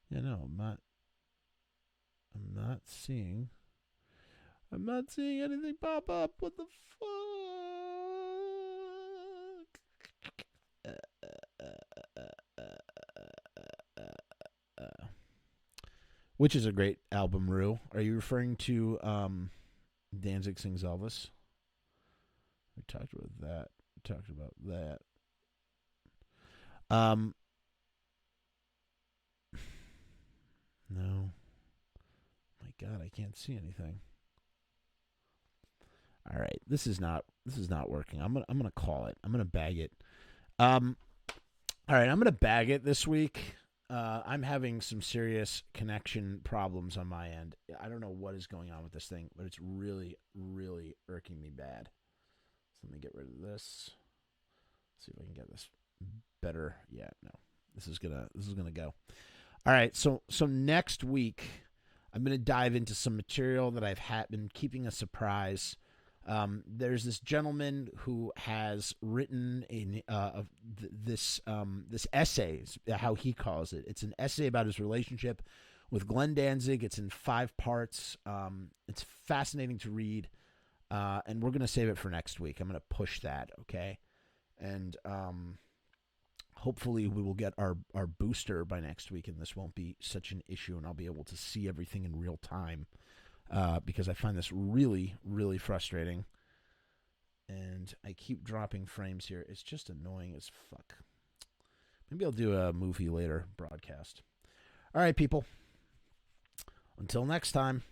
no, I'm not seeing anything pop up. What the fuck? which is a great album, Rue. Are you referring to Danzig Sings Elvis? We talked about that. No. My God, I can't see anything. All right, this is not working. I'm gonna call it. I'm gonna bag it. All right, I'm gonna bag it this week. I'm having some serious connection problems on my end. I don't know what is going on with this thing, but it's really, really irking me bad. So let me get rid of this. See if I can get this better. Yeah, no. This is gonna go. All right, so next week I'm gonna dive into some material that I've been keeping a surprise. There's this gentleman who has written this essay, how he calls it. It's an essay about his relationship with Glenn Danzig. It's in 5 parts. It's fascinating to read, and we're going to save it for next week. I'm going to push that, okay? And hopefully we will get our booster by next week, and this won't be such an issue, and I'll be able to see everything in real time. Because I find this really, really frustrating. And I keep dropping frames here. It's just annoying as fuck. Maybe I'll do a movie later broadcast. All right, people. Until next time.